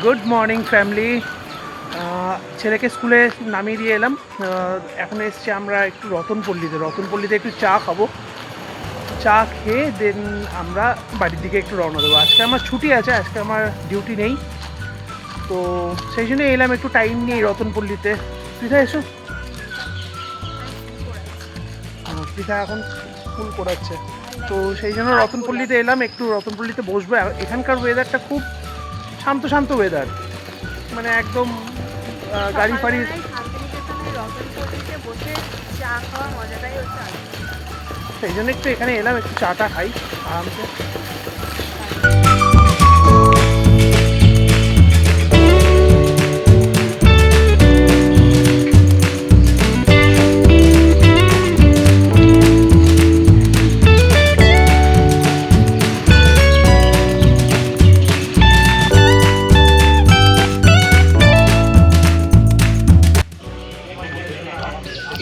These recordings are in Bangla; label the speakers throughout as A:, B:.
A: Good morning family. ছেলেকে স্কুলে নামিয়ে দিয়ে এলাম। এখন এসছি আমরা একটু রতনপল্লিতে একটু চা খাবো। চা খেয়ে দেন আমরা বাড়ির দিকে একটু রওনা দেবো। আজকে আমার ছুটি আছে, আজকে আমার ডিউটি নেই, তো সেই জন্য এলাম একটু টাইম নিয়ে রতনপল্লিতে। পৃথা এসো। পৃথা এখন স্কুল করাচ্ছে, তো সেই জন্য রতনপল্লিতে এলাম, একটু রতনপল্লিতে বসবো। এখানকার ওয়েদারটা খুব শান্ত শান্ত ওয়েদার, মানে একদম গাড়ি ফাড়ি। সেই জন্য একটু এখানে এলাম, একটু চাটা খাই আরামসে।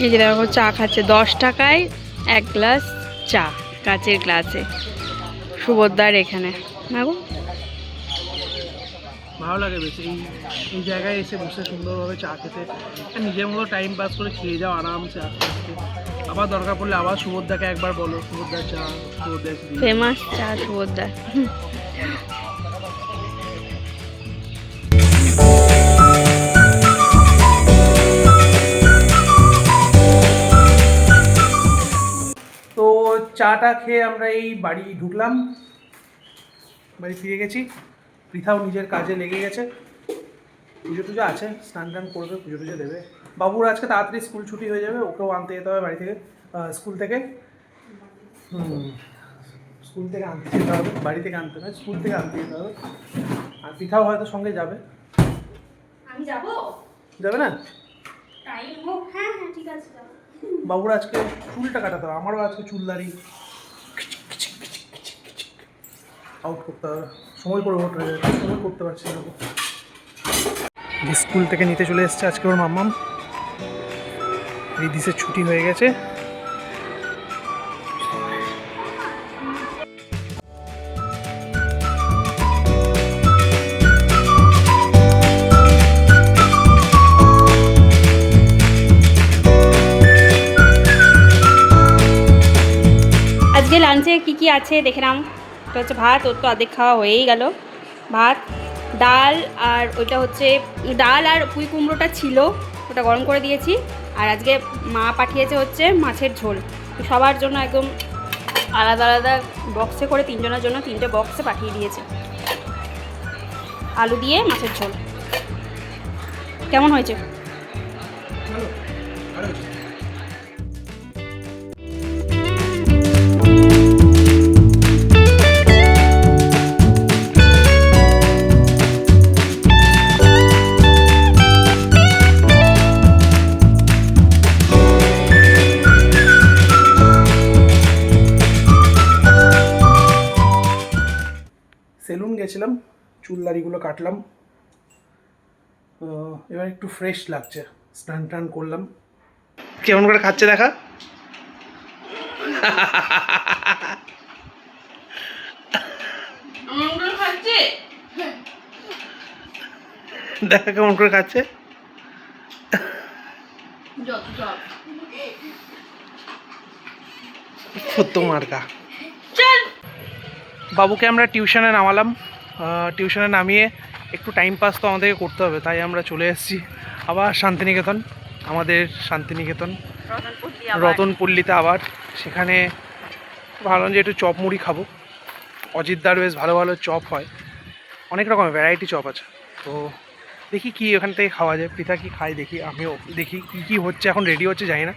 B: এই যে দেখো চা খাচ্ছে, 10 টাকায় 1 গ্লাস চা, কাচের গ্লাসে। সুভদ্রার এখানে দেখো,
A: ভালো লাগে বেশ এই জায়গায় এসে বসে সুন্দরভাবে চা খেতে, নিজের মতো টাইম পাস করে খেয়ে যাও আরামসে আস্তে আস্তে। আবার দরকার পড়লে আবার সুভদ্রাকে একবার বলো, সুভদ্রার চা, সুভদ্রা
B: ফেমাস চা সুভদ্রার।
A: তো চাটা খেয়ে আমরা এই বাড়ি ঢুকলাম, বাড়ি ফিরে গেছি। পৃথাও নিজের কাজে লেগে গেছে, পুজো টুজো আছে, স্নান টান করবে, পুজো টুজো দেবে। বাবুর আজকে তাড়াতাড়ি স্কুল ছুটি হয়ে যাবে, ওকেও আনতে যেতে হবে বাড়ি থেকে, স্কুল থেকে। স্কুল থেকে আনতে যেতে হবে, বাড়ি থেকে আনতে হবে, স্কুল থেকে আনতে যেতে হবে। আর পৃথাও হয়তো সঙ্গে যাবে।
B: আমি যাব?
A: যাবে না?
B: টাইম হোক, হ্যাঁ হ্যাঁ ঠিক আছে যাব।
A: বাবুর আজকে চুলটা কাটাতে হবে, আমারও আজকে চুল দাড়ি আউট করতে হবে, সময় করে ওঠে, সময় করতে পারছি না। স্কুল থেকে নিতে চলে এসছে আজকে ওর মাম্মাম। রিদিসের ছুটি হয়ে গেছে।
B: আজকে লাঞ্চে কি আছে দেখে নাও। এটা হচ্ছে ভাত, ওর তো অর্ধেক খাওয়া হয়েই গেল। ভাত, ডাল, আর ওইটা হচ্ছে ডাল আর পুঁই কুমড়োটা ছিল, ওটা গরম করে দিয়েছি। আর আজকে মা পাঠিয়েছে হচ্ছে মাছের ঝোল, সবার জন্য একদম আলাদা আলাদা বক্সে করে, 3 জনের জন্য 3টে বক্সে পাঠিয়ে দিয়েছে। আলু দিয়ে মাছের ঝোল কেমন হয়েছে?
A: সেলুন গেছিলাম, চুল দাড়িগুলো কাটলাম, এবার একটু ফ্রেশ লাগছে, স্নান টান করলাম। কেমন করে খাচ্ছে দেখা, দেখা কেমন করে খাচ্ছে। মার্কা। বাবুকে আমরা টিউশনে নামালাম, টিউশনে নামিয়ে একটু টাইম পাস তো আমাদেরকে করতে হবে, তাই আমরা চলে এসেছি আবার শান্তিনিকেতন, আমাদের শান্তিনিকেতন রতনপল্লিতে। আবার সেখানে ভাবলাম যে একটু চপ মুড়ি খাবো। অজিতদার বেশ ভালো ভালো চপ হয়, অনেক রকমের ভ্যারাইটি চপ আছে, তো দেখি কি ওখান থেকে খাওয়া যায়। পৃথা কি খাই দেখি, আমিও দেখি কী কী হচ্ছে, এখন রেডি হচ্ছে জানি না,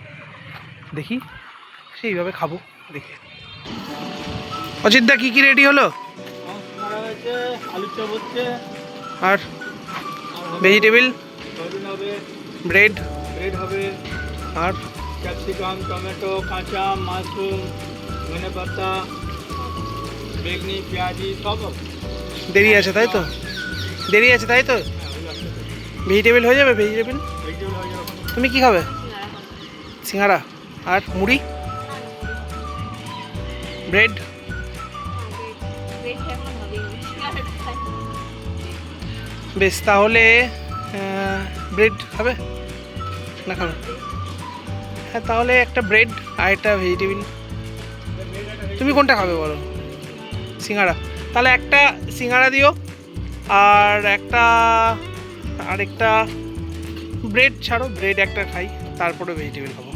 A: দেখি সেইভাবে খাবো দেখি। অজিতদা কি কি রেডি হলো?
C: আলুর চপ হচ্ছে,
A: আর ভেজিটেবিল, ব্রেড
C: হবে,
A: আর
C: ক্যাপসিকাম, টমেটো, কাঁচা, মাশরুম, ধনে পাতা, বেগনি, পেঁয়াজি সব হবে।
A: দেরি আছে তাই তো, দেরি আছে তাই তো। ভেজিটেবিল হয়ে যাবে, ভেজিটেবিল। তুমি কি খাবে? সিঙ্গারা আর মুড়ি, ব্রেড। বেশ, তাহলে ব্রেড খাবে না খাবে? হ্যাঁ, তাহলে একটা ব্রেড আর একটা ভেজিটেবিল। তুমি কোনটা খাবে বলো? সিঙ্গাড়া? তাহলে একটা সিঙ্গাড়া দিও, আর একটা ব্রেড ছাড়ো, ব্রেড একটা খাই, তারপরে ভেজিটেবিল খাবো।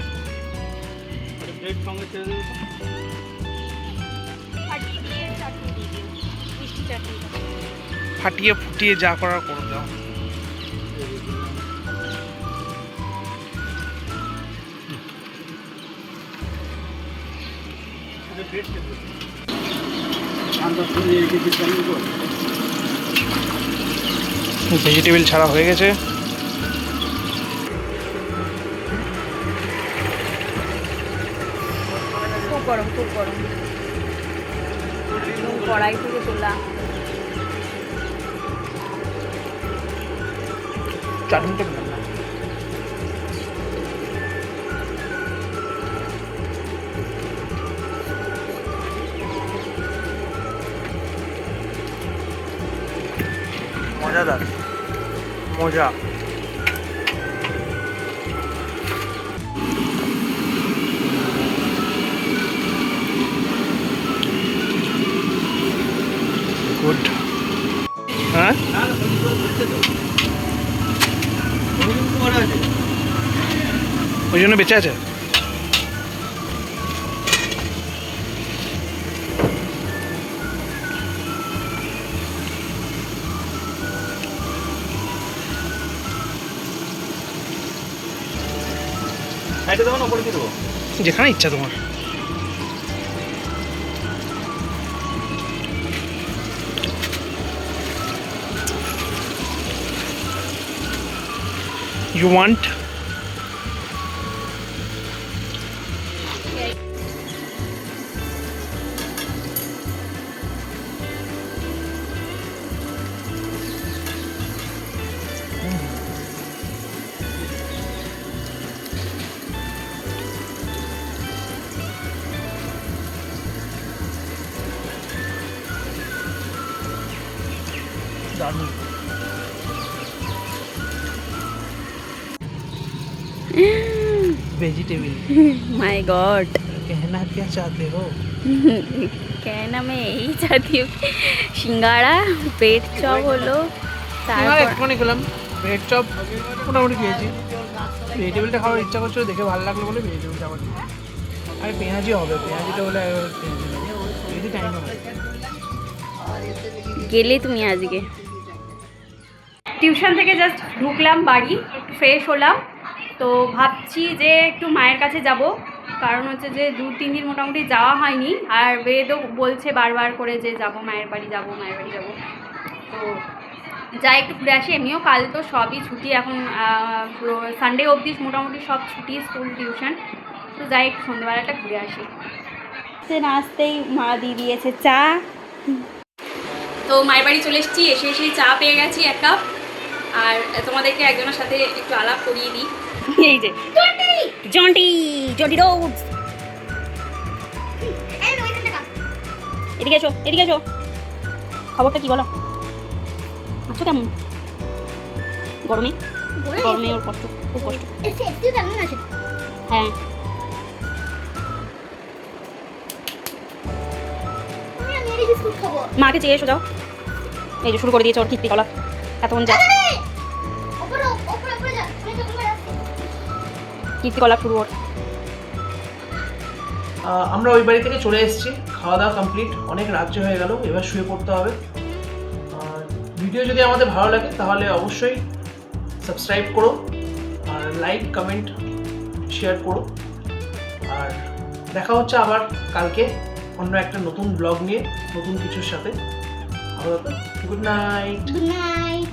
C: ব্রেড সঙ্গে ছেড়ে দেবো।
A: ফাটিয়ে ফুটিয়ে যা করার করে দাও।
C: ব্রেড খেতে ঠান্ডা করে রেখেছি কেমন করে?
A: ভেজিটেবিল ছাড়া হয়ে গেছে।
B: খুব গরম, খুব গরম। কড়াই থেকে তোলা।
A: চাটনিটা ভালো না। মজাদার, মজা। গুড। হ্যাঁ,
C: না না, তুমি তো বলছো তো। তুমি কিন্তু বড় আছে।
A: ওই জন্য বেঁচে আছে।
C: এটা দেবো না, উপরে দিয়ে দেবো?
A: যেখানে ইচ্ছা তোমার। You want? দারুণ। वेजिटेबल
B: माय गॉड,
A: कहना क्या चाहते हो?
B: कहना मैं यही चाहती हूँ সিঙ্গাড়া পেট চপ হলো, তারপর
A: একটুখানি খেলাম, ব্রেড চপ মোটামুটি খেয়েছি। ভেজিটেবিলটা খাওয়ার ইচ্ছা করছিল, দেখে ভালো লাগলো বলে ভেজিটেবিলটা আবার নিলাম। আর পেঁয়াজি হবে, পেঁয়াজিটা হলে পেঁয়াজি টাইম হবে।
B: গেলে তুমি আজকে। টিউশন থেকে জাস্ট ঢুকলাম বাড়ি, একটু ফ্রেশ হলাম, তো ভাবছি যে একটু মায়ের কাছে যাব, কারণ হচ্ছে যে 2-3 দিন মোটামুটি যাওয়া হয়নি, আর বেদও বলছে বারবার করে যে যাবো মায়ের বাড়ি, যাবো মায়ের বাড়ি যাবো। তো যাই একটু ঘুরে আসি। এমনিও কাল তো সবই ছুটি, এখন সানডে অবধি মোটামুটি সব ছুটি, স্কুল টিউশন। তো যাই একটু সন্ধ্যেবেলাটা ঘুরে আসি। আসতেই মা দিয়ে দিয়েছে চা। তো মায়ের বাড়ি চলে এসেছি, এসে এসেই চা পেয়ে গেছি 1 কাপ। আর তোমাদেরকে একজনের সাথে একটু আলাপ করিয়ে দিই। এই যে জন্টি জন্টি রোডস, এদিকে এসো, এদিকে এসো। খবরটা কি বলো? আছো কেমন? গরমে গরমে ওর কষ্ট, খুব কষ্ট। হ্যাঁ, মাকে চেয়ে এসো, যাও। এই যে শুরু করে দিয়েছে ওর কীর্তি কলা, এতক্ষণ যা কীর্তিকলাপ শুরু ওর।
A: আমরা ওই বাড়ি থেকে চলে এসেছি, খাওয়া দাওয়া কমপ্লিট, অনেক রাত্রি হয়ে গেল, এবার শুয়ে পড়তে হবে। ভিডিও যদি আমাদের ভালো লাগে তাহলে অবশ্যই সাবস্ক্রাইব করো, আর লাইক কমেন্ট শেয়ার করো। আর দেখা হচ্ছে আবার কালকে অন্য একটা নতুন ব্লগ নিয়ে, নতুন কিছুর সাথে। আপাতত গুড নাইট।
B: Good night.